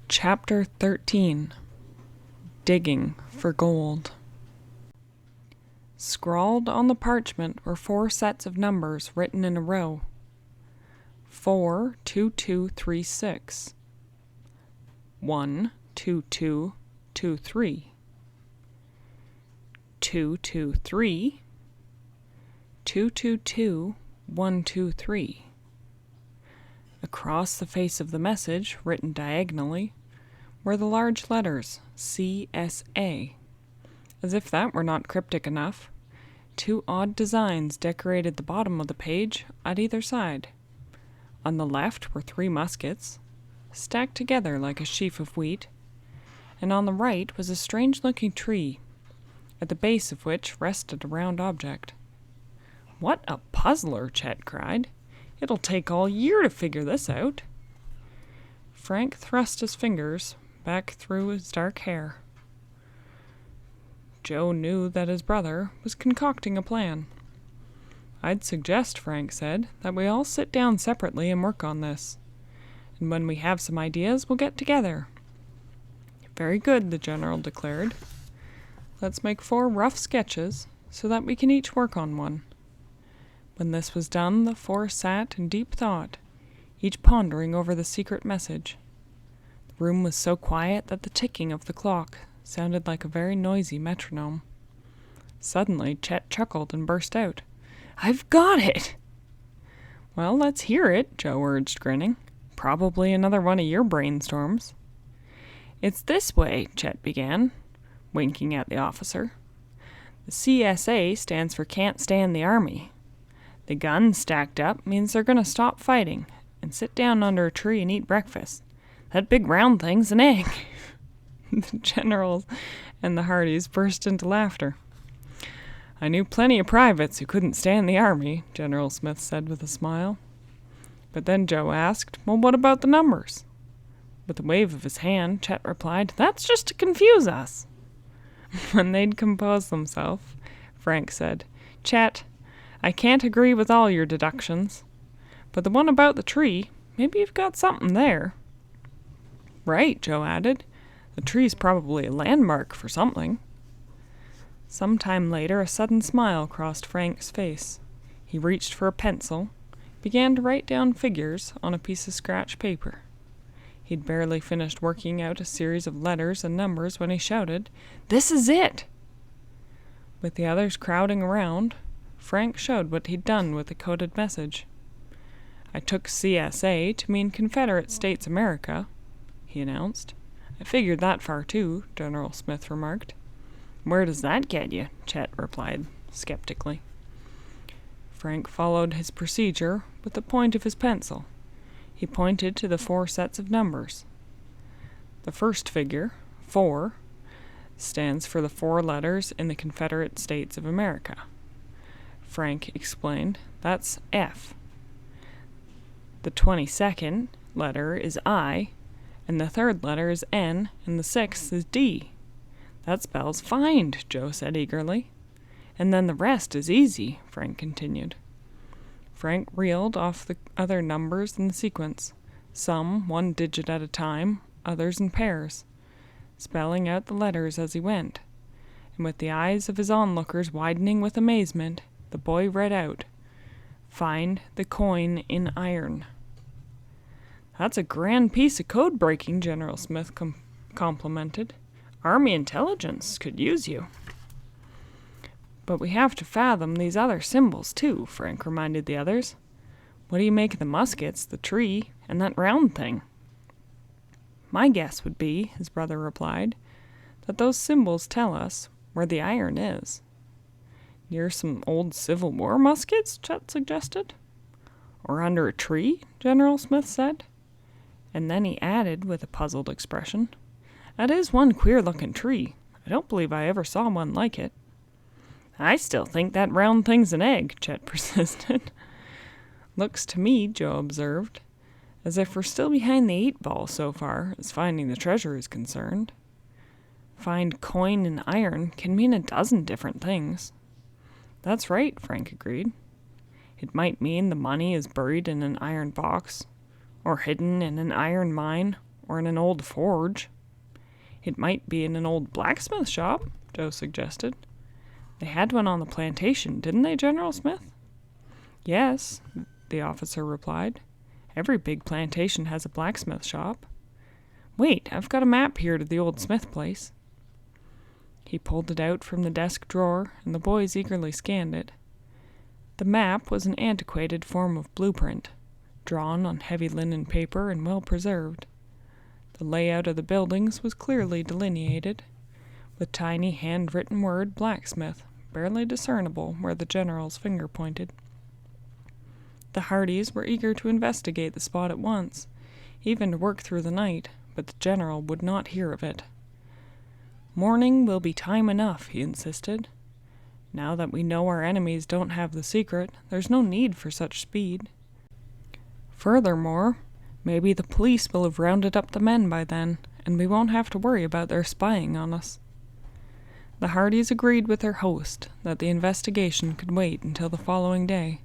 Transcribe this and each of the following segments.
Chapter 13. Digging for Gold. Scrawled on the parchment were 4 sets of numbers written in a row. 42236. 12223. 223. 222123. Across the face of the message, written diagonally, were the large letters CSA. As if that were not cryptic enough, 2 odd designs decorated the bottom of the page at either side. On the left were 3 muskets, stacked together like a sheaf of wheat, and on the right was a strange-looking tree, at the base of which rested a round object. "What a puzzler!" Chet cried. "It'll take all year to figure this out." Frank thrust his fingers back through his dark hair. Joe knew that his brother was concocting a plan. "I'd suggest," Frank said, "that we all sit down separately and work on this. And when we have some ideas, we'll get together." "Very good," the general declared. "Let's make 4 rough sketches so that we can each work on one." When this was done, the 4 sat in deep thought, each pondering over the secret message. The room was so quiet that the ticking of the clock sounded like a very noisy metronome. Suddenly, Chet chuckled and burst out, "I've got it!" "Well, let's hear it," Joe urged, grinning. "Probably another one of your brainstorms." "It's this way," Chet began, winking at the officer. "The CSA stands for Can't Stand the Army. The gun stacked up means they're going to stop fighting and sit down under a tree and eat breakfast. That big round thing's an egg." The generals and the Hardys burst into laughter. "I knew plenty of privates who couldn't stand the army," General Smith said with a smile. But then Joe asked, "Well, what about the numbers?" With a wave of his hand, Chet replied, "That's just to confuse us." When they'd composed themselves, Frank said, "Chet, I can't agree with all your deductions, but the one about the tree, maybe you've got something there." "Right," Joe added. "The tree's probably a landmark for something." Some time later, a sudden smile crossed Frank's face. He reached for a pencil, began to write down figures on a piece of scratch paper. He'd barely finished working out a series of letters and numbers when he shouted, "This is it!" With the others crowding around, Frank showed what he'd done with the coded message. "I took CSA to mean Confederate States America," he announced. "I figured that far too," General Smith remarked. "Where does that get you?" Chet replied skeptically. Frank followed his procedure with the point of his pencil. He pointed to the 4 sets of numbers. The first figure, 4, stands for the 4 letters in the Confederate States of America. Frank explained, "That's F. The 22nd letter is I, and the 3rd letter is N, and the 6th is D. That spells find," Joe said eagerly. "And then the rest is easy," Frank continued. Frank reeled off the other numbers in the sequence, some 1 digit at a time, others in pairs, spelling out the letters as he went. And with the eyes of his onlookers widening with amazement, the boy read out, "Find the coin in iron." "That's a grand piece of code breaking," General Smith complimented. "Army intelligence could use you." "But we have to fathom these other symbols, too," Frank reminded the others. "What do you make of the muskets, the tree, and that round thing?" "My guess would be," his brother replied, "that those symbols tell us where the iron is." "Near some old Civil War muskets?" Chet suggested. "Or under a tree?" General Smith said. And then he added with a puzzled expression, "That is one queer-looking tree. I don't believe I ever saw one like it." "I still think that round thing's an egg," Chet persisted. "Looks to me," Joe observed, "as if we're still behind the 8 ball so far as finding the treasure is concerned. Find coin in iron can mean a dozen different things." "That's right," Frank agreed. "It might mean the money is buried in an iron box, or hidden in an iron mine, or in an old forge. It might be in an old blacksmith shop, Joe suggested. They had one on the plantation, didn't they, General Smith? Yes, the officer replied. Every big plantation has a blacksmith shop. Wait, I've got a map here to the old Smith place. He pulled it out from the desk drawer, and the boys eagerly scanned it. The map was an antiquated form of blueprint, drawn on heavy linen paper and well preserved. The layout of the buildings was clearly delineated, with tiny handwritten word blacksmith barely discernible where the general's finger pointed. The Hardys were eager to investigate the spot at once, even to work through the night, but the general would not hear of it. Morning will be time enough, he insisted. Now that we know our enemies don't have the secret, there's no need for such speed. Furthermore, maybe the police will have rounded up the men by then, and we won't have to worry about their spying on us. The Hardys agreed with their host that the investigation could wait until the following day,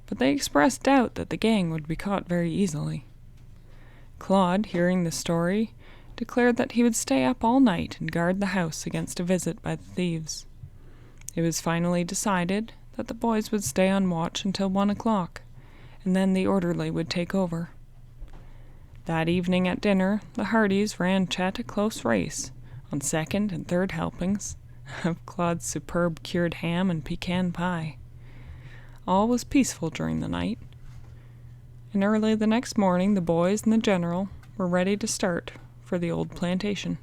but they expressed doubt that the gang would be caught very easily. Claude, hearing the story, declared that he would stay up all night and guard the house against a visit by the thieves. It was finally decided that the boys would stay on watch until 1 o'clock, and then the orderly would take over. That evening at dinner, the Hardys ran Chet a close race on second and third helpings of Claude's superb cured ham and pecan pie. All was peaceful during the night, and early the next morning the boys and the general were ready to start for the old plantation.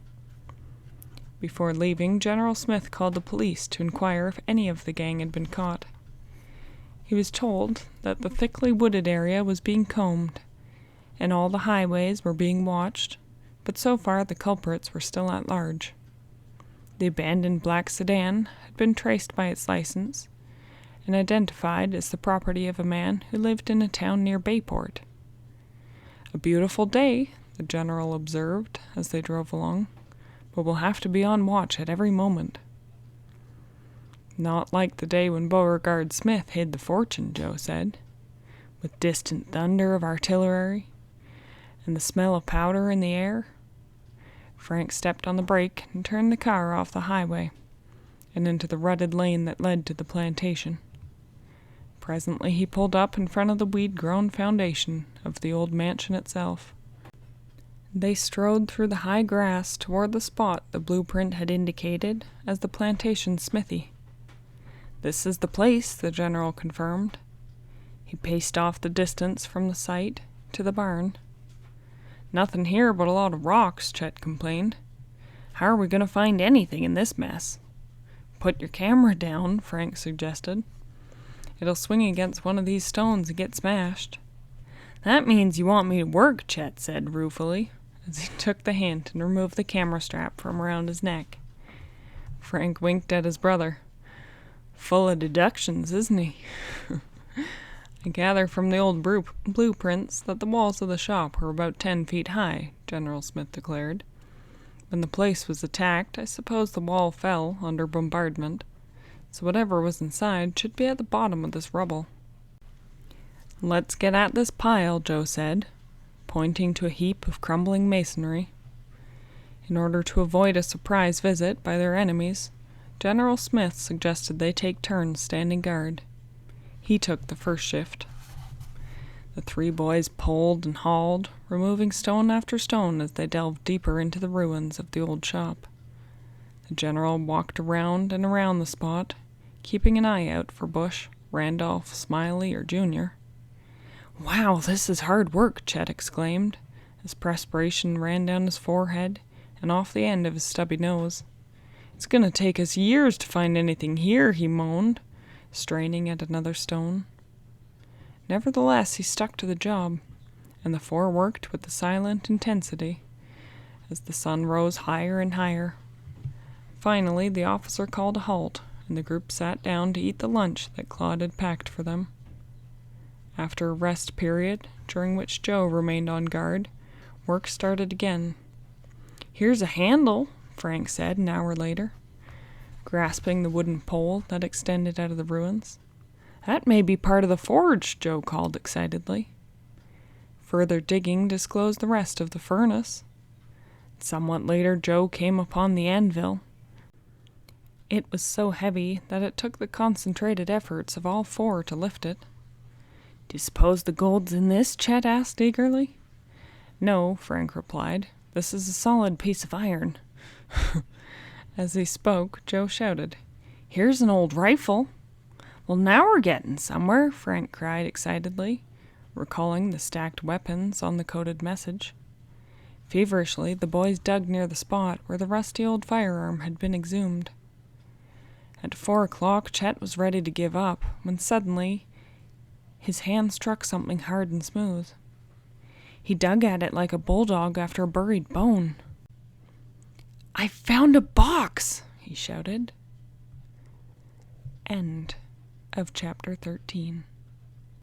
Before leaving, General Smith called the police to inquire if any of the gang had been caught. He was told that the thickly wooded area was being combed, and all the highways were being watched, but so far the culprits were still at large. The abandoned black sedan had been traced by its license, and identified as the property of a man who lived in a town near Bayport. "A beautiful day," the general observed as they drove along, "but we'll have to be on watch at every moment." "Not like the day when Beauregard Smith hid the fortune," Joe said, "with distant thunder of artillery and the smell of powder in the air." Frank stepped on the brake and turned the car off the highway and into the rutted lane that led to the plantation. Presently he pulled up in front of the weed-grown foundation of the old mansion itself. They strode through the high grass toward the spot the blueprint had indicated as the plantation smithy. "This is the place," the general confirmed. He paced off the distance from the site to the barn. "Nothing here but a lot of rocks," Chet complained. "How are we going to find anything in this mess?" "Put your camera down," Frank suggested. "It'll swing against one of these stones and get smashed." "That means you want me to work," Chet said ruefully, as he took the hint and removed the camera strap from around his neck. Frank winked at his brother. "Full of deductions, isn't he?" "I gather from the old blueprints that the walls of the shop were about 10 feet high," General Smith declared. "When the place was attacked, I suppose the wall fell under bombardment, so whatever was inside should be at the bottom of this rubble." "Let's get at this pile," Joe said, pointing to a heap of crumbling masonry. In order to avoid a surprise visit by their enemies, General Smith suggested they take turns standing guard. He took the first shift. The three boys pulled and hauled, removing stone after stone as they delved deeper into the ruins of the old shop. The general walked around and around the spot, keeping an eye out for Bush, Randolph, Smiley, or Junior. "Wow, this is hard work," Chet exclaimed, as perspiration ran down his forehead and off the end of his stubby nose. "It's going to take us years to find anything here," he moaned, straining at another stone. Nevertheless, he stuck to the job, and the four worked with a silent intensity as the sun rose higher and higher. Finally, the officer called a halt, and the group sat down to eat the lunch that Claude had packed for them. After a rest period, during which Joe remained on guard, work started again. "Here's a handle," Frank said an hour later, grasping the wooden pole that extended out of the ruins. "That may be part of the forge," Joe called excitedly. Further digging disclosed the rest of the furnace. Somewhat later, Joe came upon the anvil. It was so heavy that it took the concentrated efforts of all four to lift it. "Do you suppose the gold's in this?" Chet asked eagerly. "No," Frank replied. "This is a solid piece of iron." As he spoke, Joe shouted, "Here's an old rifle!" "Well, now we're getting somewhere," Frank cried excitedly, recalling the stacked weapons on the coded message. Feverishly, the boys dug near the spot where the rusty old firearm had been exhumed. At 4 o'clock, Chet was ready to give up, when suddenly his hand struck something hard and smooth. He dug at it like a bulldog after a buried bone. "I found a box!" he shouted. End of chapter 13.